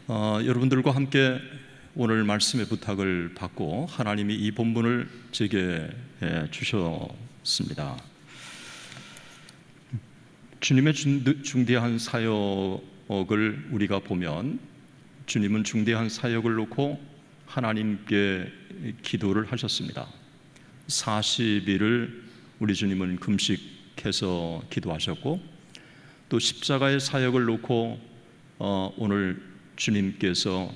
여러분들과 함께 오늘 말씀의 부탁을 받고 하나님이 이 본문을 제게 주셨습니다. 주님의 중대한 사역을 우리가 보면 주님은 중대한 사역을 놓고 하나님께 기도를 하셨습니다. 40일을 우리 주님은 금식해서 기도하셨고, 또 십자가의 사역을 놓고 오늘 주님께서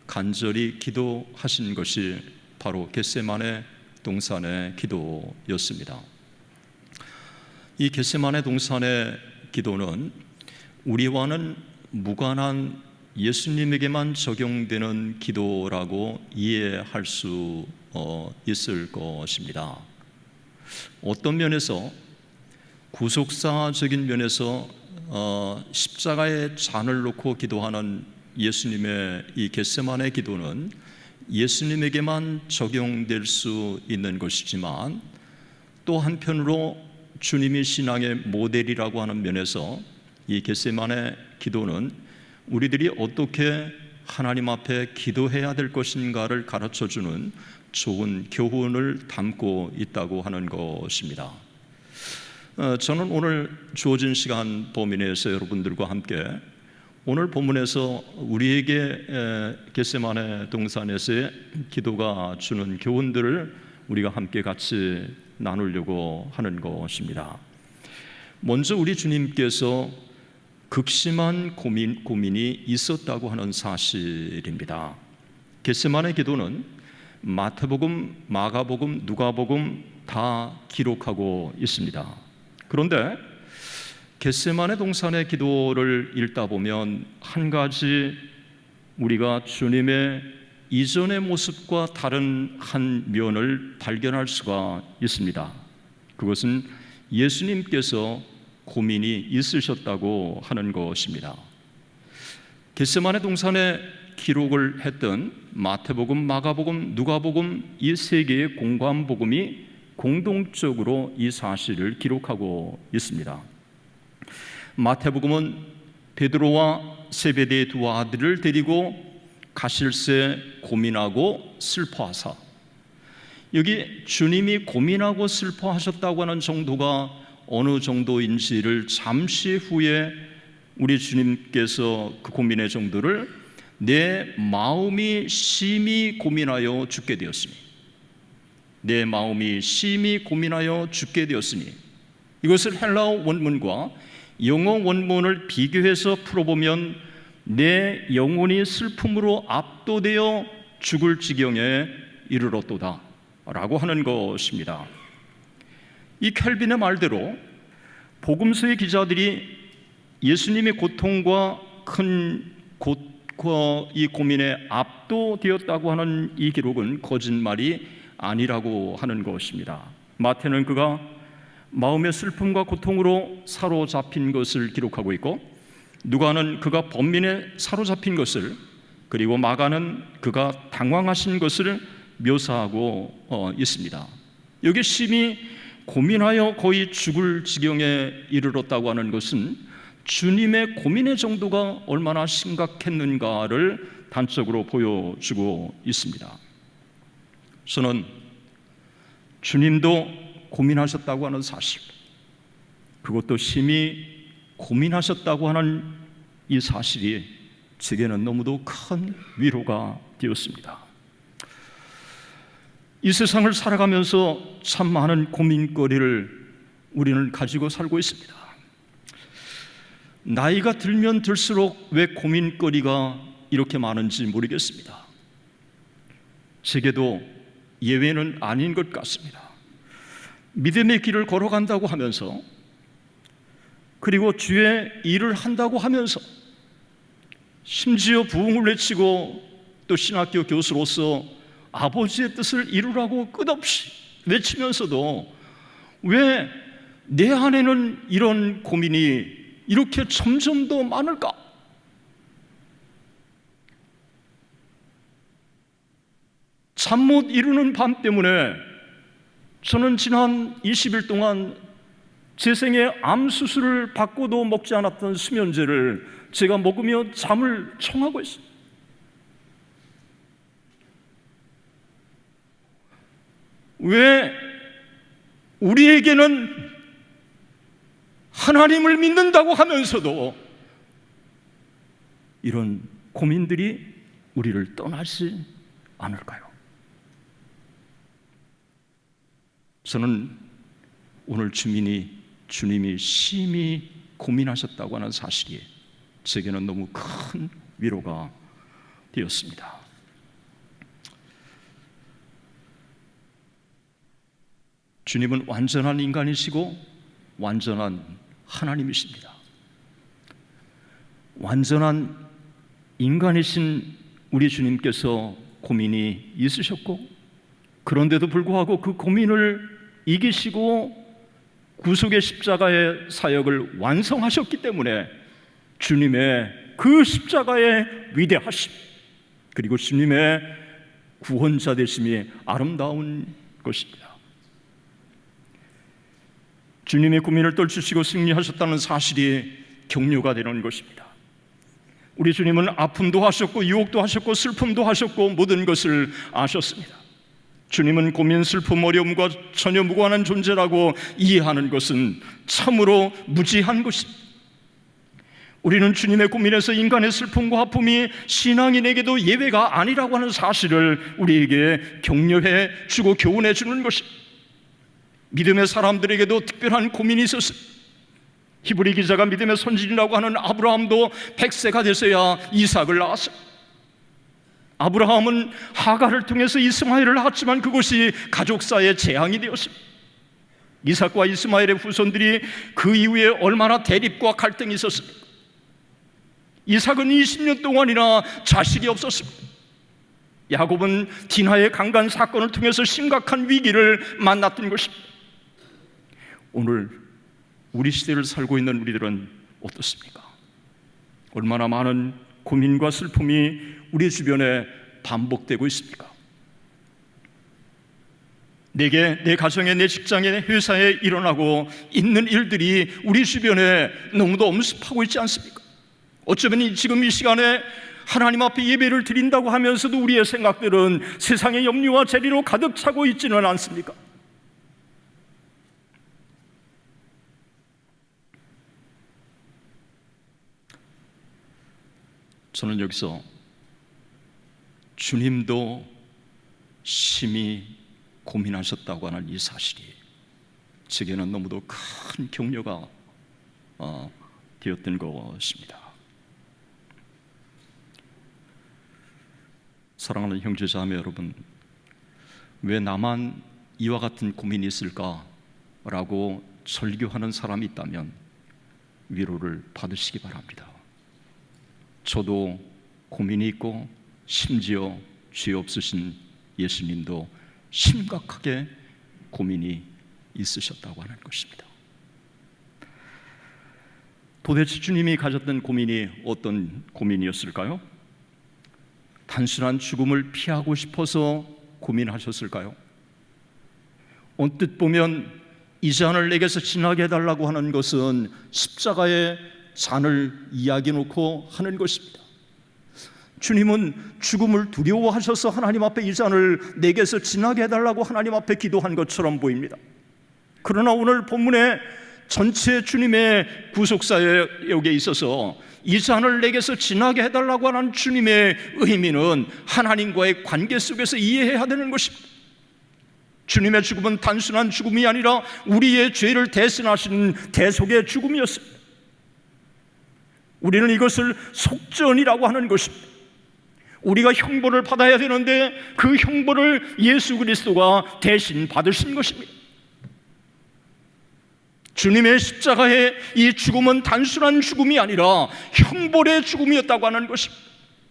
간절히 기도하신 것이 바로 겟세마네 동산의 기도였습니다. 이 겟세마네 동산의 기도는 우리와는 무관한 예수님에게만 적용되는 기도라고 이해할 수 있을 것입니다. 어떤 면에서, 구속사적인 면에서 십자가의 잔을 놓고 기도하는 예수님의 이 겟세마네 기도는 예수님에게만 적용될 수 있는 것이지만, 또 한편으로 주님이 신앙의 모델이라고 하는 면에서 이 겟세마네 기도는 우리들이 어떻게 하나님 앞에 기도해야 될 것인가를 가르쳐주는 좋은 교훈을 담고 있다고 하는 것입니다. 저는 오늘 주어진 시간 범위 내에서 여러분들과 함께 오늘 본문에서 우리에게 겟세마네 동산에서의 기도가 주는 교훈들을 우리가 함께 같이 나누려고 하는 것입니다. 먼저 우리 주님께서 극심한 고민이 있었다고 하는 사실입니다. 겟세마네 기도는 마태복음, 마가복음, 누가복음 다 기록하고 있습니다. 그런데 겟세마네 동산의 기도를 읽다 보면 한 가지 우리가 주님의 이전의 모습과 다른 한 면을 발견할 수가 있습니다. 그것은 예수님께서 고민이 있으셨다고 하는 것입니다. 겟세마네 동산에 기록을 했던 마태복음, 마가복음, 누가복음 이 세 개의 공관복음이 공동적으로 이 사실을 기록하고 있습니다. 마태복음은 베드로와 세베대의 두 아들을 데리고 가실새 고민하고 슬퍼하사, 여기 주님이 고민하고 슬퍼하셨다고 하는 정도가 어느 정도인지를 잠시 후에 우리 주님께서 그 고민의 정도를 내 마음이 심히 고민하여 죽게 되었으니, 내 마음이 심히 고민하여 죽게 되었으니, 이것을 헬라어 원문과 영어 원문을 비교해서 풀어보면 내 영혼이 슬픔으로 압도되어 죽을 지경에 이르렀도다 라고 하는 것입니다. 이 켈빈의 말대로 복음서의 기자들이 예수님의 고통과 이 고민에 압도되었다고 하는 이 기록은 거짓말이 아니라고 하는 것입니다. 마태는 그가 마음의 슬픔과 고통으로 사로잡힌 것을 기록하고 있고, 누가는 그가 번민에 사로잡힌 것을, 그리고 마가는 그가 당황하신 것을 묘사하고 있습니다. 여기 심히 고민하여 거의 죽을 지경에 이르렀다고 하는 것은 주님의 고민의 정도가 얼마나 심각했는가를 단적으로 보여주고 있습니다. 저는 주님도 고민하셨다고 하는 사실, 그것도 심히 고민하셨다고 하는 이 사실이 제게는 너무도 큰 위로가 되었습니다. 이 세상을 살아가면서 참 많은 고민거리를 우리는 가지고 살고 있습니다. 나이가 들면 들수록 왜 고민거리가 이렇게 많은지 모르겠습니다. 제게도 예외는 아닌 것 같습니다. 믿음의 길을 걸어간다고 하면서, 그리고 주의 일을 한다고 하면서, 심지어 부흥을 외치고 또 신학교 교수로서 아버지의 뜻을 이루라고 끝없이 외치면서도 왜 내 안에는 이런 고민이 이렇게 점점 더 많을까? 잠 못 이루는 밤 때문에 저는 지난 20일 동안 제 생에 암 수술을 받고도 먹지 않았던 수면제를 제가 먹으며 잠을 청하고 있습니다. 왜 우리에게는 하나님을 믿는다고 하면서도 이런 고민들이 우리를 떠나지 않을까요? 저는 오늘 주님이 심히 고민하셨다고 하는 사실이 제게는 너무 큰 위로가 되었습니다. 주님은 완전한 인간이시고 완전한 하나님이십니다. 완전한 인간이신 우리 주님께서 고민이 있으셨고, 그런데도 불구하고 그 고민을 이기시고 구속의 십자가의 사역을 완성하셨기 때문에 주님의 그 십자가의 위대하심, 그리고 주님의 구원자 되심이 아름다운 것입니다. 주님의 고민을 떨치시고 승리하셨다는 사실이 격려가 되는 것입니다. 우리 주님은 아픔도 하셨고 유혹도 하셨고 슬픔도 하셨고 모든 것을 아셨습니다. 주님은 고민, 슬픔, 어려움과 전혀 무관한 존재라고 이해하는 것은 참으로 무지한 것입니다. 우리는 주님의 고민에서 인간의 슬픔과 아픔이 신앙인에게도 예외가 아니라고 하는 사실을 우리에게 격려해 주고 교훈해 주는 것입니다. 믿음의 사람들에게도 특별한 고민이 있었습니다. 히브리 기자가 믿음의 선진이라고 하는 아브라함도 100세가 돼서야 이삭을 낳았습니다. 아브라함은 하갈을 통해서 이스마엘을 낳았지만 그것이 가족사의 재앙이 되었습니다. 이삭과 이스마엘의 후손들이 그 이후에 얼마나 대립과 갈등이 있었습니까? 이삭은 20년 동안이나 자식이 없었습니다. 야곱은 디나의 강간 사건을 통해서 심각한 위기를 만났던 것입니다. 오늘 우리 시대를 살고 있는 우리들은 어떻습니까? 얼마나 많은 고민과 슬픔이 우리 주변에 반복되고 있습니까? 내게, 내 가정에, 내 직장에, 회사에 일어나고 있는 일들이 우리 주변에 너무도 엄습하고 있지 않습니까? 어쩌면 지금 이 시간에 하나님 앞에 예배를 드린다고 하면서도 우리의 생각들은 세상의 염려와 재리로 가득 차고 있지는 않습니까? 저는 여기서 주님도 심히 고민하셨다고 하는 이 사실이 제게는 너무도 큰 격려가 되었던 것입니다. 사랑하는 형제자매 여러분, 왜 나만 이와 같은 고민이 있을까라고 설교하는 사람이 있다면 위로를 받으시기 바랍니다. 저도 고민이 있고 심지어 죄 없으신 예수님도 심각하게 고민이 있으셨다고 하는 것입니다. 도대체 주님이 가졌던 고민이 어떤 고민이었을까요? 단순한 죽음을 피하고 싶어서 고민하셨을까요? 언뜻 보면 이 잔을 내게서 지나게 해달라고 하는 것은 십자가의 잔을 이야기해 놓고 하는 것입니다. 주님은 죽음을 두려워하셔서 하나님 앞에 이 잔을 내게서 지나게 해달라고 하나님 앞에 기도한 것처럼 보입니다. 그러나 오늘 본문의 전체 주님의 구속사역에 있어서 이 잔을 내게서 지나게 해달라고 하는 주님의 의미는 하나님과의 관계 속에서 이해해야 되는 것입니다. 주님의 죽음은 단순한 죽음이 아니라 우리의 죄를 대신하시는 대속의 죽음이었습니다. 우리는 이것을 속전이라고 하는 것입니다. 우리가 형벌을 받아야 되는데 그 형벌을 예수 그리스도가 대신 받으신 것입니다. 주님의 십자가의 이 죽음은 단순한 죽음이 아니라 형벌의 죽음이었다고 하는 것입니다.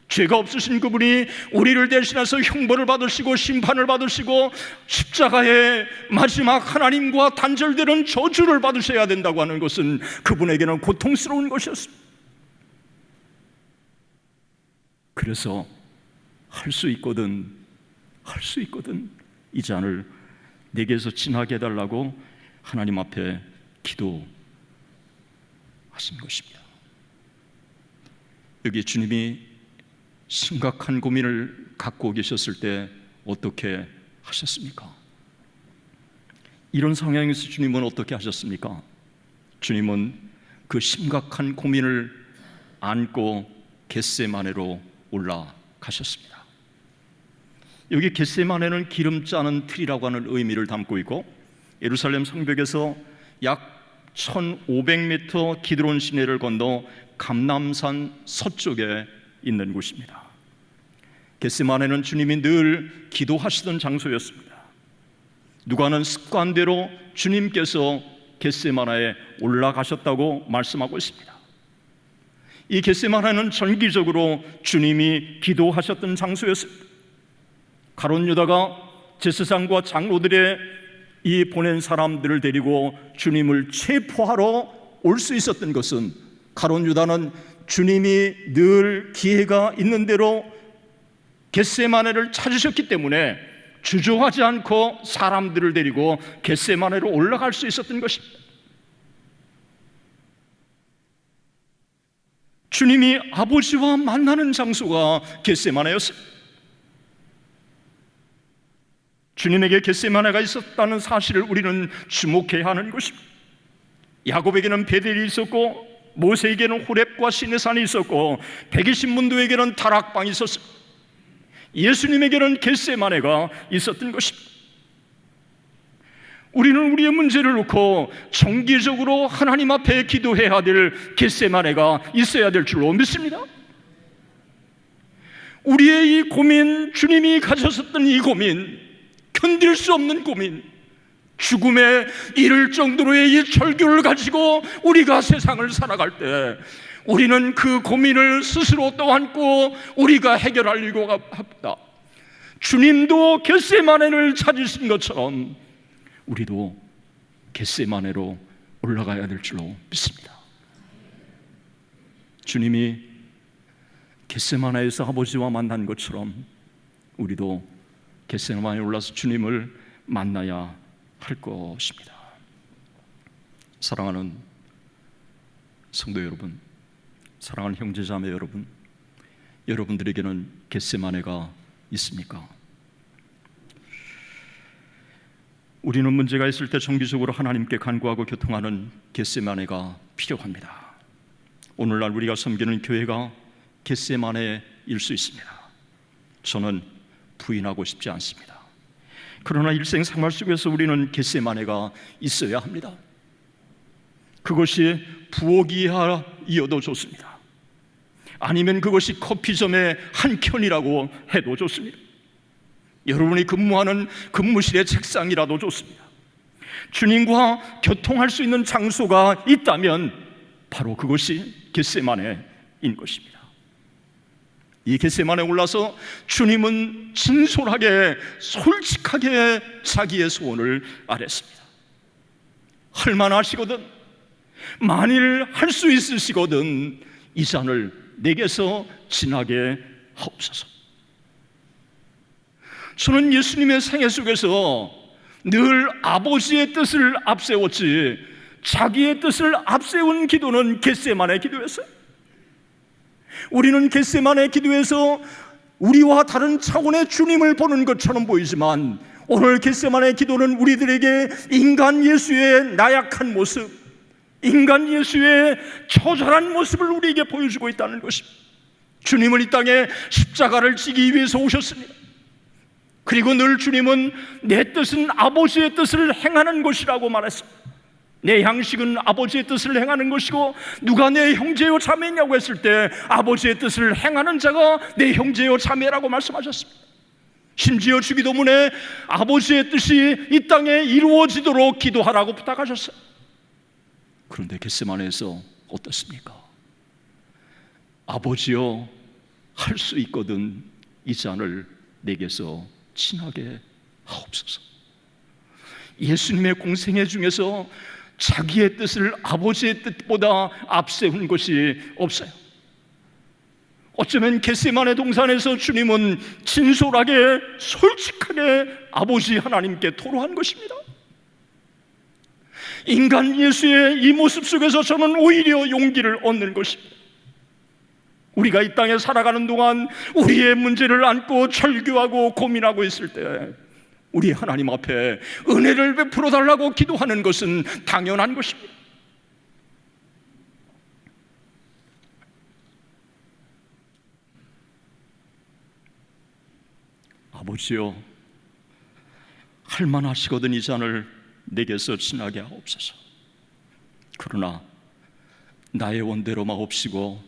죄가 없으신 그분이 우리를 대신해서 형벌을 받으시고 심판을 받으시고 십자가의 마지막 하나님과 단절되는 저주를 받으셔야 된다고 하는 것은 그분에게는 고통스러운 것이었습니다. 그래서 할 수 있거든 이 잔을 내게서 지나게 해달라고 하나님 앞에 기도하신 것입니다. 여기 주님이 심각한 고민을 갖고 계셨을 때 어떻게 하셨습니까? 이런 상황에서 주님은 어떻게 하셨습니까? 주님은 그 심각한 고민을 안고 겟세마네로 올라가셨습니다. 여기 겟세마네는 기름 짜는 틀이라고 하는 의미를 담고 있고, 예루살렘 성벽에서 약 1500m 기드론 시내를 건너 감람산 서쪽에 있는 곳입니다. 겟세마네는 주님이 늘 기도하시던 장소였습니다. 누가는 습관대로 주님께서 겟세마네에 올라가셨다고 말씀하고 있습니다. 이 겟세마네는 정기적으로 주님이 기도하셨던 장소였습니다. 가룟 유다가 제사장과 장로들의 이 보낸 사람들을 데리고 주님을 체포하러 올 수 있었던 것은, 가룟 유다는 주님이 늘 기회가 있는 대로 겟세마네를 찾으셨기 때문에 주저하지 않고 사람들을 데리고 겟세마네로 올라갈 수 있었던 것입니다. 주님이 아버지와 만나는 장소가 겟세마네였습니다. 주님에게 겟세마네가 있었다는 사실을 우리는 주목해야 하는 것입니다. 야곱에게는 베델이 있었고, 모세에게는 호렙과 시내산이 있었고, 120문도에게는 다락방이 있었습니다. 예수님에게는 겟세마네가 있었던 것입니다. 우리는 우리의 문제를 놓고 정기적으로 하나님 앞에 기도해야 될 겟세마네가 있어야 될 줄로 믿습니다. 우리의 이 고민, 주님이 가졌었던 이 고민, 견딜 수 없는 고민, 죽음에 이를 정도로의 이 절규를 가지고 우리가 세상을 살아갈 때 우리는 그 고민을 스스로 떠안고 우리가 해결하려고 합니다. 주님도 겟세마네를 찾으신 것처럼 우리도 겟세마네로 올라가야 될 줄로 믿습니다. 주님이 겟세마네에서 아버지와 만난 것처럼 우리도 겟세마네에 올라서 주님을 만나야 할 것입니다. 사랑하는 성도 여러분, 사랑하는 형제자매 여러분, 여러분들에게는 겟세마네가 있습니까? 우리는 문제가 있을 때 정기적으로 하나님께 간구하고 교통하는 겟세마네가 필요합니다. 오늘날 우리가 섬기는 교회가 겟세마네일 수 있습니다. 저는 부인하고 싶지 않습니다. 그러나 일생생활 속에서 우리는 겟세마네가 있어야 합니다. 그것이 부엌이어도 좋습니다. 아니면 그것이 커피점의 한 켠이라고 해도 좋습니다. 여러분이 근무하는 근무실의 책상이라도 좋습니다. 주님과 교통할 수 있는 장소가 있다면 바로 그것이 겟세마네인 것입니다. 이 겟세마네에 올라서 주님은 진솔하게 솔직하게 자기의 소원을 아뢰습니다. 할 만하시거든, 만일 할 수 있으시거든 이 잔을 내게서 지나게 하옵소서. 저는 예수님의 생애 속에서 늘 아버지의 뜻을 앞세웠지 자기의 뜻을 앞세운 기도는 겟세마네 기도였어요. 우리는 겟세마네 기도에서 우리와 다른 차원의 주님을 보는 것처럼 보이지만, 오늘 겟세마네 기도는 우리들에게 인간 예수의 나약한 모습, 인간 예수의 처절한 모습을 우리에게 보여주고 있다는 것입니다. 주님은 이 땅에 십자가를 지기 위해서 오셨습니다. 그리고 늘 주님은 내 뜻은 아버지의 뜻을 행하는 것이라고 말했습니다. 내 양식은 아버지의 뜻을 행하는 것이고, 누가 내 형제요 자매냐고 했을 때 아버지의 뜻을 행하는 자가 내 형제요 자매라고 말씀하셨습니다. 심지어 주기도문에 아버지의 뜻이 이 땅에 이루어지도록 기도하라고 부탁하셨어요. 그런데 겟세마네에서 어떻습니까? 아버지여, 할 수 있거든 이 잔을 내게서 지나게 하옵소서. 예수님의 공생애 중에서 자기의 뜻을 아버지의 뜻보다 앞세운 것이 없어요. 어쩌면 겟세마네 동산에서 주님은 진솔하게 솔직하게 아버지 하나님께 토로한 것입니다. 인간 예수의 이 모습 속에서 저는 오히려 용기를 얻는 것입니다. 우리가 이 땅에 살아가는 동안 우리의 문제를 안고 절규하고 고민하고 있을 때 우리 하나님 앞에 은혜를 베풀어 달라고 기도하는 것은 당연한 것입니다. 아버지여, 할만하시거든 이 잔을 내게서 지나게 하옵소서. 그러나 나의 원대로 마옵시고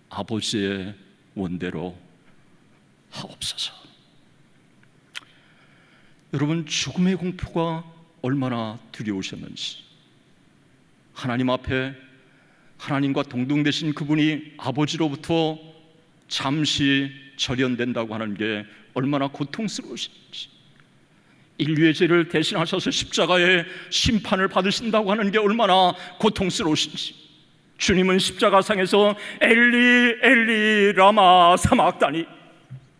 아버지의 원대로 하옵소서. 여러분, 죽음의 공포가 얼마나 두려우셨는지, 하나님 앞에 하나님과 동등되신 그분이 아버지로부터 잠시 절연된다고 하는 게 얼마나 고통스러우신지, 인류의 죄를 대신하셔서 십자가의 심판을 받으신다고 하는 게 얼마나 고통스러우신지, 주님은 십자가상에서 엘리 엘리 라마 사막다니,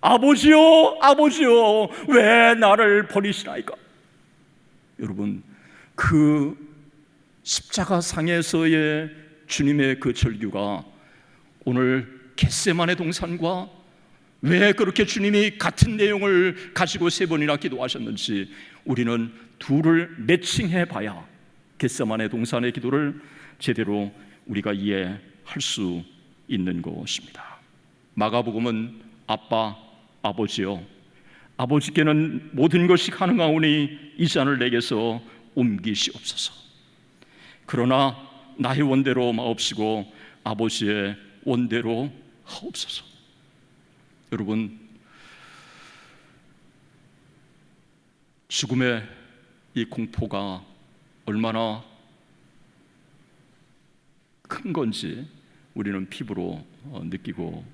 아버지요 아버지요 왜 나를 버리시나이까. 여러분, 그 십자가상에서의 주님의 그 절규가 오늘 겟세마네 동산과 왜 그렇게 주님이 같은 내용을 가지고 3번이나 기도하셨는지 우리는 둘을 매칭해 봐야 겟세마네 동산의 기도를 제대로 우리가 이해할 수 있는 것입니다. 마가복음은 아빠, 아버지요, 아버지께는 모든 것이 가능하오니 이 잔을 내게서 옮기시옵소서. 그러나 나의 원대로 마옵시고 아버지의 원대로 하옵소서. 여러분, 죽음의 이 공포가 얼마나 큰 건지 우리는 피부로 느끼고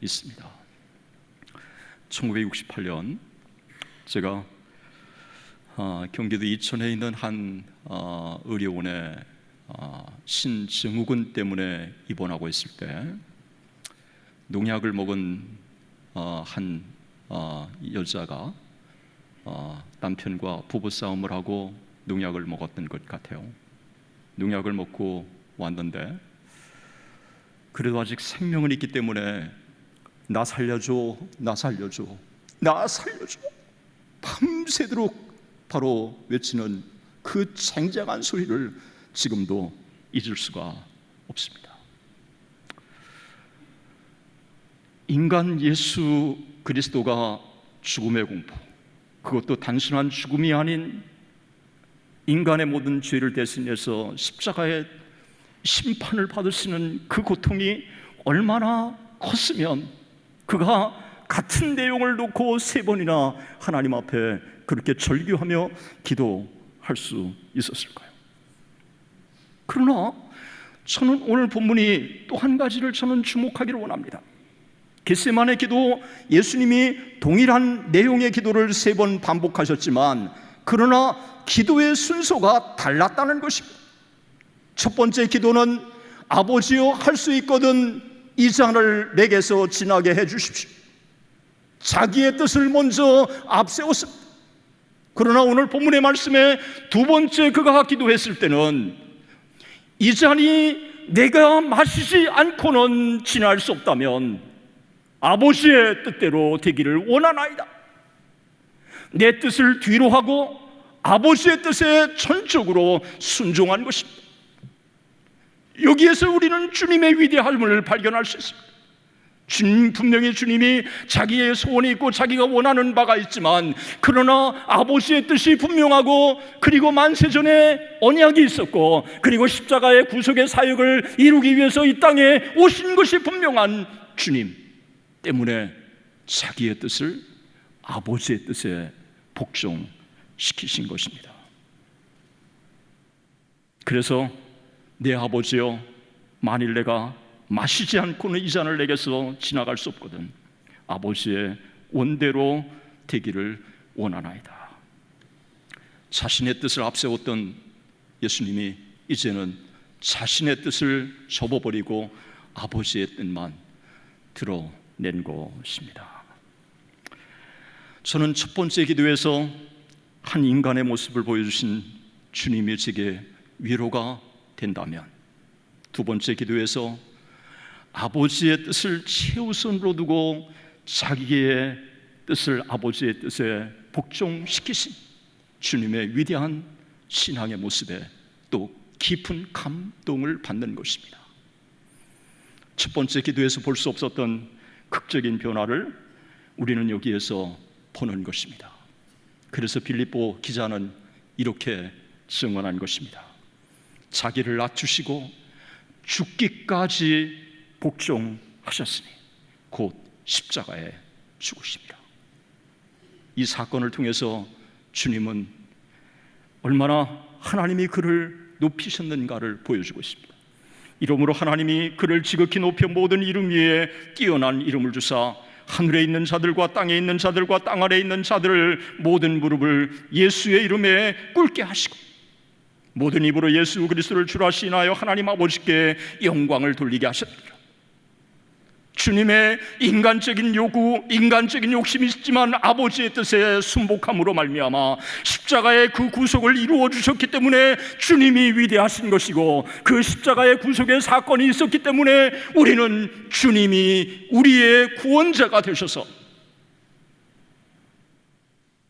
있습니다. 1968년 제가 경기도 이천에 있는 한 의료원에 신증후군 때문에 입원하고 있을 때 농약을 먹은 한 여자가 남편과 부부싸움을 하고 농약을 먹었던 것 같아요. 농약을 먹고 왔는데 그래도 아직 생명은 있기 때문에 나 살려줘, 나 살려줘, 나 살려줘, 밤새도록 바로 외치는 그 쟁쟁한 소리를 지금도 잊을 수가 없습니다. 인간 예수 그리스도가 죽음의 공포, 그것도 단순한 죽음이 아닌 인간의 모든 죄를 대신해서 십자가의 심판을 받으시는 그 고통이 얼마나 컸으면 그가 같은 내용을 놓고 3번이나 하나님 앞에 그렇게 절규하며 기도할 수 있었을까요? 그러나 저는 오늘 본문이 또 한 가지를 저는 주목하기를 원합니다. 겟세마네 기도, 예수님이 동일한 내용의 기도를 3번 반복하셨지만 그러나 기도의 순서가 달랐다는 것입니다. 첫 번째 기도는 아버지여, 할 수 있거든 이 잔을 내게서 지나게 해주십시오. 자기의 뜻을 먼저 앞세웠습니다. 그러나 오늘 본문의 말씀에 두 번째 그가 기도했을 때는 이 잔이 내가 마시지 않고는 지날 수 없다면 아버지의 뜻대로 되기를 원하나이다. 내 뜻을 뒤로 하고 아버지의 뜻에 전적으로 순종한 것입니다. 여기에서 우리는 주님의 위대함을 발견할 수 있습니다. 분명히 주님이 자기의 소원이 있고 자기가 원하는 바가 있지만 그러나 아버지의 뜻이 분명하고 그리고 만세전에 언약이 있었고 그리고 십자가의 구속의 사역을 이루기 위해서 이 땅에 오신 것이 분명한 주님 때문에 자기의 뜻을 아버지의 뜻에 복종시키신 것입니다. 그래서 내 아버지여, 만일 내가 마시지 않고는 이 잔을 내게서 지나갈 수 없거든 아버지의 원대로 되기를 원하나이다. 자신의 뜻을 앞세웠던 예수님이 이제는 자신의 뜻을 접어버리고 아버지의 뜻만 드러낸 것입니다. 저는 첫 번째 기도에서 한 인간의 모습을 보여주신 주님이 제게 위로가 된다면 두 번째 기도에서 아버지의 뜻을 최우선으로 두고 자기의 뜻을 아버지의 뜻에 복종시키신 주님의 위대한 신앙의 모습에 또 깊은 감동을 받는 것입니다. 첫 번째 기도에서 볼 수 없었던 극적인 변화를 우리는 여기에서 보는 것입니다. 그래서 빌립보 기자는 이렇게 증언한 것입니다. 자기를 낮추시고 죽기까지 복종하셨으니 곧 십자가에 죽으십니다. 이 사건을 통해서 주님은 얼마나 하나님이 그를 높이셨는가를 보여주고 있습니다. 이러므로 하나님이 그를 지극히 높여 모든 이름 위에 뛰어난 이름을 주사 하늘에 있는 자들과 땅에 있는 자들과 땅 아래에 있는 자들을 모든 무릎을 예수의 이름에 꿇게 하시고 모든 입으로 예수 그리스도를 주라 시인하여 하나님 아버지께 영광을 돌리게 하셨습니다. 주님의 인간적인 요구, 인간적인 욕심이 있지만 아버지의 뜻에 순복함으로 말미암아 십자가의 그 구속을 이루어 주셨기 때문에 주님이 위대하신 것이고, 그 십자가의 구속의 사건이 있었기 때문에 우리는 주님이 우리의 구원자가 되셔서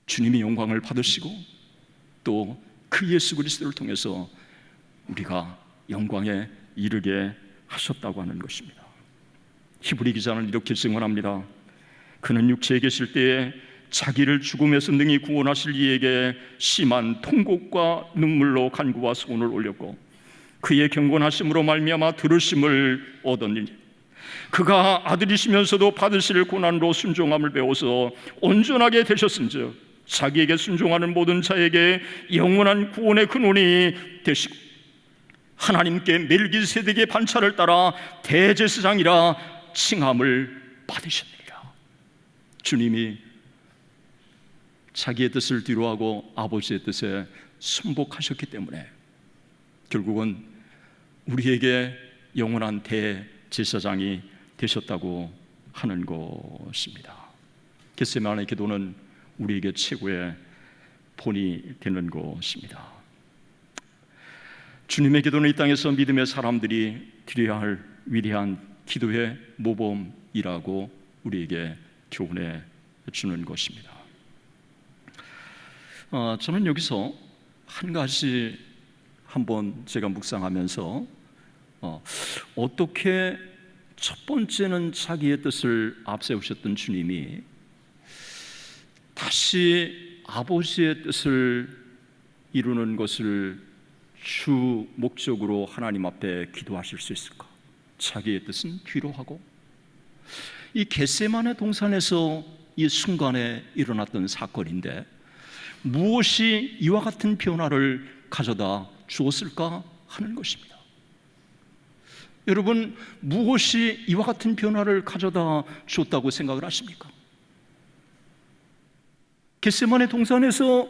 주님이 영광을 받으시고 또 그 예수 그리스도를 통해서 우리가 영광에 이르게 하셨다고 하는 것입니다. 히브리 기자는 이렇게 증언합니다. 그는 육체에 계실 때에 자기를 죽음에서 능히 구원하실 이에게 심한 통곡과 눈물로 간구와 소원을 올렸고 그의 경건하심으로 말미암아 들으심을 얻었느니 그가 아들이시면서도 받으실 고난으로 순종함을 배워서 온전하게 되셨은즉 자기에게 순종하는 모든 자에게 영원한 구원의 근원이 되시고 하나님께 멜기세덱의 반차를 따라 대제사장이라 칭함을 받으셨느니라. 주님이 자기의 뜻을 뒤로하고 아버지의 뜻에 순복하셨기 때문에 결국은 우리에게 영원한 대제사장이 되셨다고 하는 것입니다. 겟세마네 기도는 우리에게 최고의 본이 되는 것입니다. 주님의 기도는 이 땅에서 믿음의 사람들이 드려야 할 위대한 기도의 모범이라고 우리에게 교훈해 주는 것입니다. 저는 여기서 한 가지 한번 제가 묵상하면서 어떻게 첫 번째는 자기의 뜻을 앞세우셨던 주님이 다시 아버지의 뜻을 이루는 것을 주 목적으로 하나님 앞에 기도하실 수 있을까? 자기의 뜻은 뒤로 하고 이 겟세마네 동산에서 이 순간에 일어났던 사건인데 무엇이 이와 같은 변화를 가져다 주었을까 하는 것입니다. 여러분, 무엇이 이와 같은 변화를 가져다 주었다고 생각을 하십니까? 겟세마네 동산에서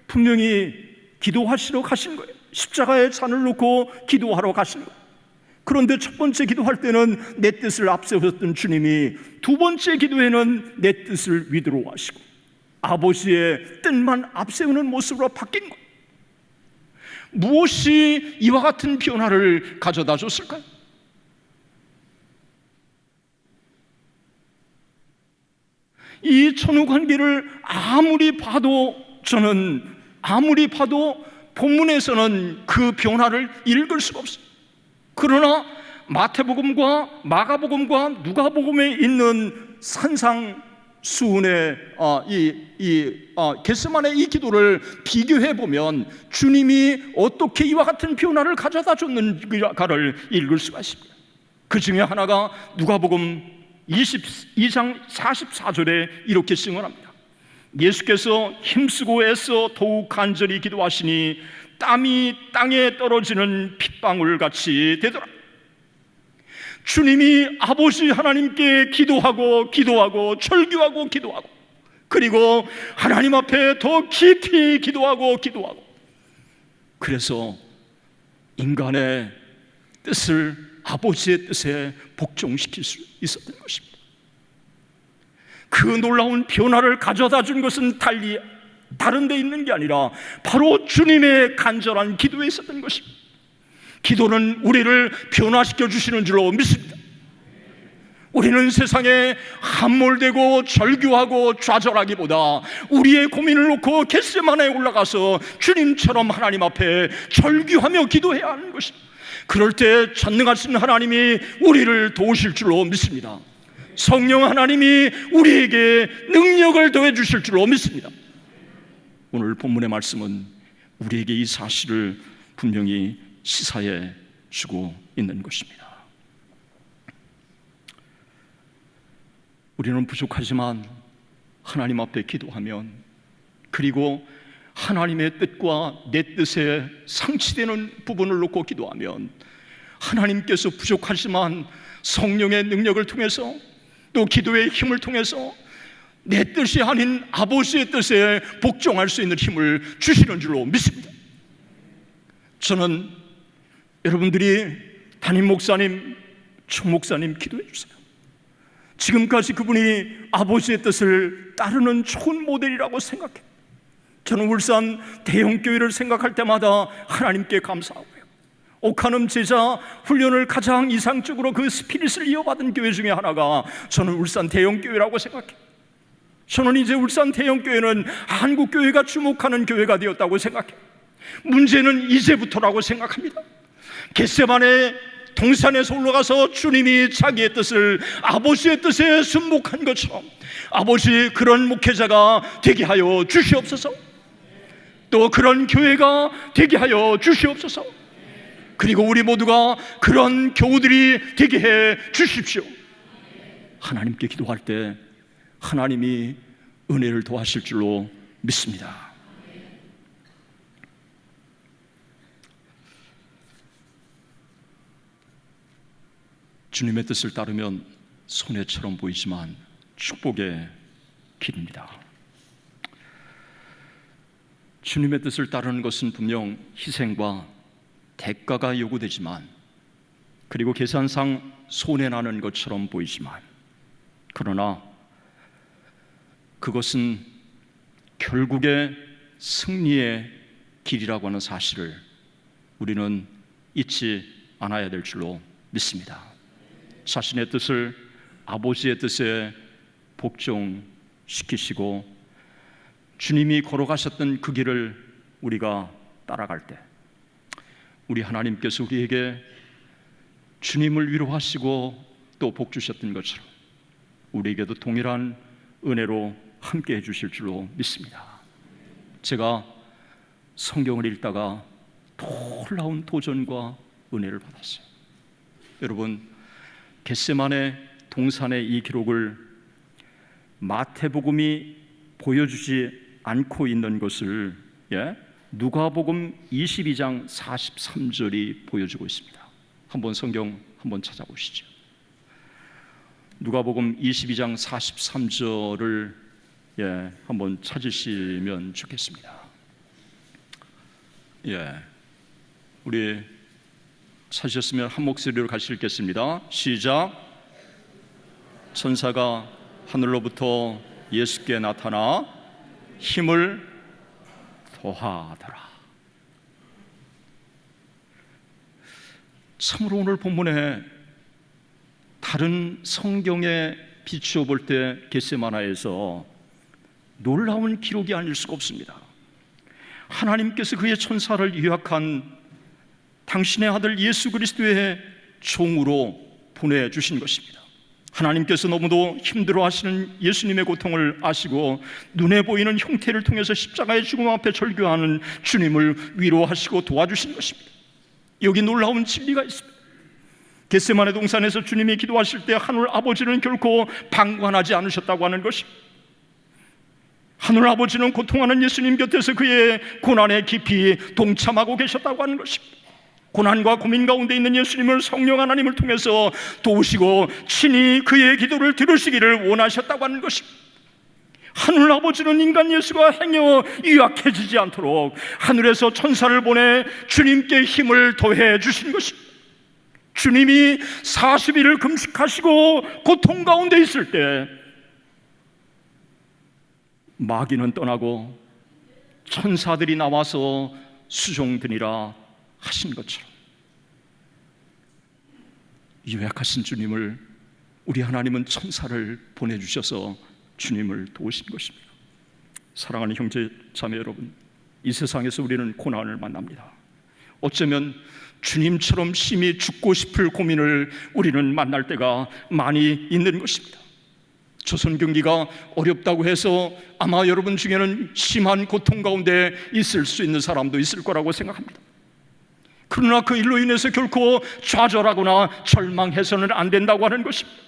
분명히 기도하시러 가신 거예요. 십자가에 잔을 놓고 기도하러 가신 거예요. 그런데 첫 번째 기도할 때는 내 뜻을 앞세우셨던 주님이 두 번째 기도에는 내 뜻을 위로 하시고 아버지의 뜻만 앞세우는 모습으로 바뀐 거예요. 무엇이 이와 같은 변화를 가져다 줬을까요? 이 천후 관계를 아무리 봐도 본문에서는 그 변화를 읽을 수가 없어요. 그러나 마태복음과 마가복음과 누가복음에 있는 산상수훈의 겟세마네 이 기도를 비교해 보면 주님이 어떻게 이와 같은 변화를 가져다 줬는가를 읽을 수가 있습니다. 그 중에 하나가 누가복음 22장 44절에 이렇게 증언합니다. 예수께서 힘쓰고 애써 더욱 간절히 기도하시니 땀이 땅에 떨어지는 핏방울같이 되더라. 주님이 아버지 하나님께 기도하고 절규하고 기도하고 그리고 하나님 앞에 더 깊이 기도하고 그래서 인간의 뜻을 아버지의 뜻에 복종시킬 수 있었던 것입니다. 그 놀라운 변화를 가져다 준 것은 달리 다른 데 있는 게 아니라 바로 주님의 간절한 기도에 있었던 것입니다. 기도는 우리를 변화시켜 주시는 줄로 믿습니다. 우리는 세상에 함몰되고 절규하고 좌절하기보다 우리의 고민을 놓고 겟세마네에 올라가서 주님처럼 하나님 앞에 절규하며 기도해야 하는 것입니다. 그럴 때 전능하신 하나님이 우리를 도우실 줄로 믿습니다. 성령 하나님이 우리에게 능력을 더해 주실 줄로 믿습니다. 오늘 본문의 말씀은 우리에게 이 사실을 분명히 시사해 주고 있는 것입니다. 우리는 부족하지만 하나님 앞에 기도하면, 그리고 하나님의 뜻과 내 뜻에 상치되는 부분을 놓고 기도하면 하나님께서 부족하지만 성령의 능력을 통해서, 또 기도의 힘을 통해서 내 뜻이 아닌 아버지의 뜻에 복종할 수 있는 힘을 주시는 줄로 믿습니다. 저는 여러분들이 담임 목사님, 총목사님 기도해 주세요. 지금까지 그분이 아버지의 뜻을 따르는 좋은 모델이라고 생각해요. 저는 울산 대형교회를 생각할 때마다 하나님께 감사하고요, 오카눔 제자 훈련을 가장 이상적으로 그 스피릿을 이어받은 교회 중에 하나가 저는 울산 대형교회라고 생각해요. 저는 이제 울산 대형교회는 한국교회가 주목하는 교회가 되었다고 생각해요. 문제는 이제부터라고 생각합니다. 겟세마네 동산에서 올라가서 주님이 자기의 뜻을 아버지의 뜻에 순복한 것처럼 아버지, 그런 목회자가 되게 하여 주시옵소서. 또 그런 교회가 되게 하여 주시옵소서. 그리고 우리 모두가 그런 교우들이 되게 해 주십시오. 하나님께 기도할 때 하나님이 은혜를 더하실 줄로 믿습니다. 주님의 뜻을 따르면 손해처럼 보이지만 축복의 길입니다. 주님의 뜻을 따르는 것은 분명 희생과 대가가 요구되지만, 그리고 계산상 손해나는 것처럼 보이지만, 그러나 그것은 결국에 승리의 길이라고 하는 사실을 우리는 잊지 않아야 될 줄로 믿습니다. 자신의 뜻을 아버지의 뜻에 복종시키시고 주님이 걸어가셨던 그 길을 우리가 따라갈 때 우리 하나님께서 우리에게 주님을 위로하시고 또 복 주셨던 것처럼 우리에게도 동일한 은혜로 함께 해주실 줄로 믿습니다. 제가 성경을 읽다가 놀라운 도전과 은혜를 받았어요. 여러분, 겟세마네 동산의 이 기록을 마태복음이 보여주지 않고 있는 것을 누가복음 22장 43절이 보여주고 있습니다. 한번 성경 한번 찾아보시죠. 누가복음 22장 43절을 한번 찾으시면 좋겠습니다. 우리 찾으셨으면 한 목소리로 같이 읽겠습니다. 시작. 천사가 하늘로부터 예수께 나타나 힘을 더하더라. 참으로 오늘 본문에 다른 성경에 비추어 볼 때 겟세마나에서 놀라운 기록이 아닐 수가 없습니다. 하나님께서 그의 천사를 유약한 당신의 아들 예수 그리스도의 종으로 보내주신 것입니다. 하나님께서 너무도 힘들어하시는 예수님의 고통을 아시고 눈에 보이는 형태를 통해서 십자가의 죽음 앞에 절규하는 주님을 위로하시고 도와주신 것입니다. 여기 놀라운 진리가 있습니다. 겟세마네 동산에서 주님이 기도하실 때 하늘 아버지는 결코 방관하지 않으셨다고 하는 것입니다. 하늘 아버지는 고통하는 예수님 곁에서 그의 고난에 깊이 동참하고 계셨다고 하는 것입니다. 고난과 고민 가운데 있는 예수님을 성령 하나님을 통해서 도우시고 친히 그의 기도를 들으시기를 원하셨다고 하는 것입니다. 하늘 아버지는 인간 예수가 행여 유약해지지 않도록 하늘에서 천사를 보내 주님께 힘을 더해 주신 것입니다. 주님이 40일을 금식하시고 고통 가운데 있을 때 마귀는 떠나고 천사들이 나와서 수종드니라 하신 것처럼 유약하신 주님을 우리 하나님은 천사를 보내주셔서 주님을 도우신 것입니다. 사랑하는 형제 자매 여러분, 이 세상에서 우리는 고난을 만납니다. 어쩌면 주님처럼 심히 죽고 싶을 고민을 우리는 만날 때가 많이 있는 것입니다. 조선 경기가 어렵다고 해서 아마 여러분 중에는 심한 고통 가운데 있을 수 있는 사람도 있을 거라고 생각합니다. 그러나 그 일로 인해서 결코 좌절하거나 절망해서는 안 된다고 하는 것입니다.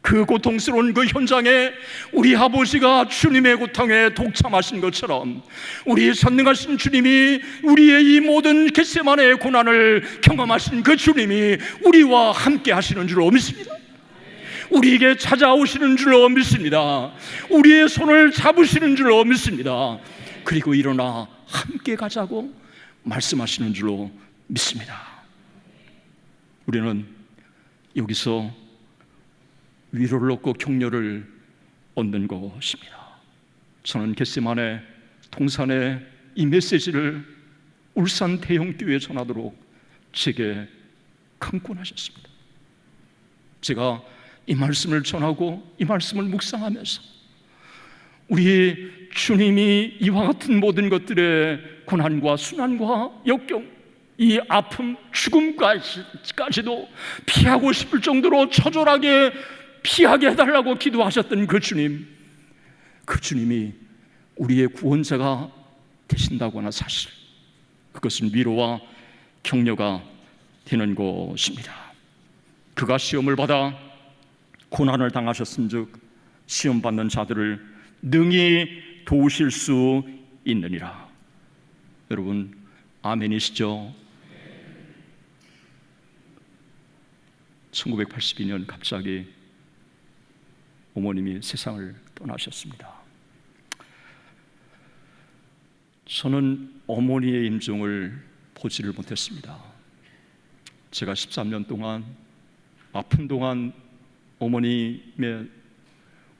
그 고통스러운 그 현장에 우리 아버지가 주님의 고통에 동참하신 것처럼 우리 전능하신 주님이 우리의 이 모든 겟세마네의 고난을 경험하신 그 주님이 우리와 함께 하시는 줄로 믿습니다. 우리에게 찾아오시는 줄로 믿습니다. 우리의 손을 잡으시는 줄로 믿습니다. 그리고 일어나 함께 가자고 말씀하시는 줄로 믿습니다. 우리는 여기서 위로를 얻고 격려를 얻는 것입니다. 저는 겟세마네 동산에 이 메시지를 울산 대형교회에 전하도록 제게 강권하셨습니다. 제가 이 말씀을 전하고 이 말씀을 묵상하면서 우리 주님이 이와 같은 모든 것들의 고난과 순환과 역경, 이 아픔, 죽음까지도 피하고 싶을 정도로 처절하게 피하게 해달라고 기도하셨던 그 주님이 우리의 구원자가 되신다고 하는 사실, 그것은 위로와 격려가 되는 것입니다. 그가 시험을 받아 고난을 당하셨은즉 시험 받는 자들을 능히 도우실 수 있느니라. 여러분 아멘이시죠? 1982년 갑자기 어머님이 세상을 떠나셨습니다. 저는 어머니의 임종을 보지를 못했습니다. 제가 13년 동안 아픈 동안 어머님의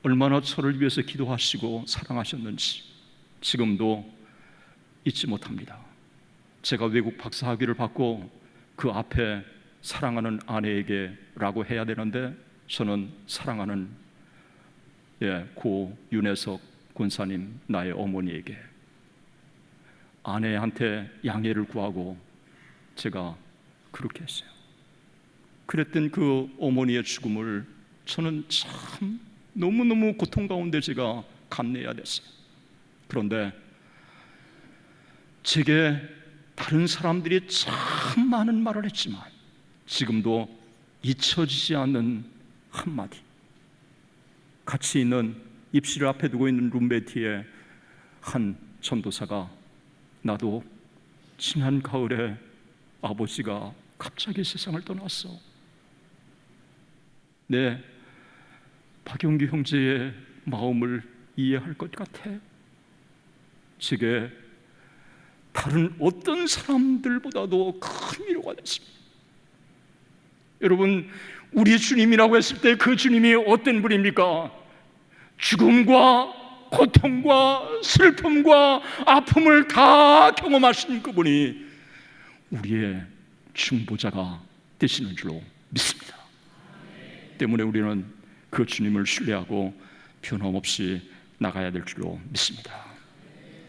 얼마나 저를 위해서 기도하시고 사랑하셨는지 지금도 잊지 못합니다. 제가 외국 박사학위를 받고 그 앞에 사랑하는 아내에게 라고 해야 되는데 저는 사랑하는 고 윤혜석 권사님, 나의 어머니에게 아내한테 양해를 구하고 제가 그렇게 했어요. 그랬던 그 어머니의 죽음을 저는 참 너무너무 고통 가운데 제가 감내해야 됐어요. 그런데 제게 다른 사람들이 참 많은 말을 했지만 지금도 잊혀지지 않는 한마디, 같이 있는 입시를 앞에 두고 있는 룸베티의 한 전도사가 나도 지난 가을에 아버지가 갑자기 세상을 떠났어. 내 박영규 형제의 마음을 이해할 것 같아. 제게 다른 어떤 사람들보다도 큰 위로가 됐습니다. 여러분, 우리 주님이라고 했을 때 그 주님이 어떤 분입니까? 죽음과 고통과 슬픔과 아픔을 다 경험하신 그분이 우리의 중보자가 되시는 줄로 믿습니다. 때문에 우리는 그 주님을 신뢰하고 변함없이 나가야 될 줄로 믿습니다.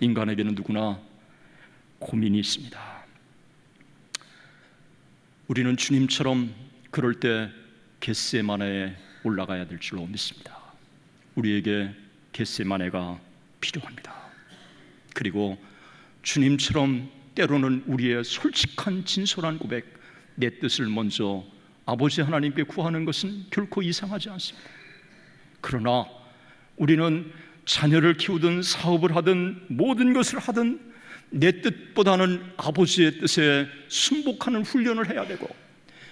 인간에게는 누구나 고민이 있습니다. 우리는 주님처럼 그럴 때 겟세마네에 올라가야 될 줄로 믿습니다. 우리에게 겟세마네가 필요합니다. 그리고 주님처럼 때로는 우리의 솔직한 진솔한 고백, 내 뜻을 먼저 아버지 하나님께 구하는 것은 결코 이상하지 않습니다. 그러나 우리는 자녀를 키우든 사업을 하든 모든 것을 하든 내 뜻보다는 아버지의 뜻에 순복하는 훈련을 해야 되고,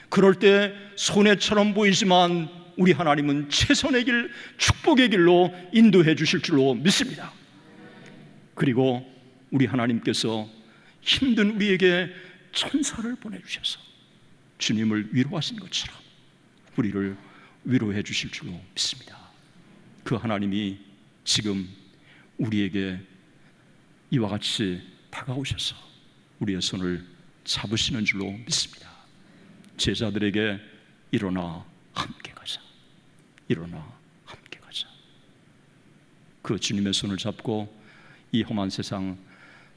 그럴 때 손해처럼 보이지만 우리 하나님은 최선의 길, 축복의 길로 인도해 주실 줄로 믿습니다. 그리고 우리 하나님께서 힘든 우리에게 천사를 보내주셔서 주님을 위로하신 것처럼 우리를 위로해 주실 줄로 믿습니다. 그 하나님이 지금 우리에게 이와 같이 다가오셔서 우리의 손을 잡으시는 줄로 믿습니다. 제자들에게 일어나 함께 가자, 일어나 함께 가자. 그 주님의 손을 잡고 이 험한 세상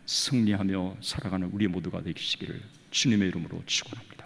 승리하며 살아가는 우리 모두가 되시기를 주님의 이름으로 축원합니다.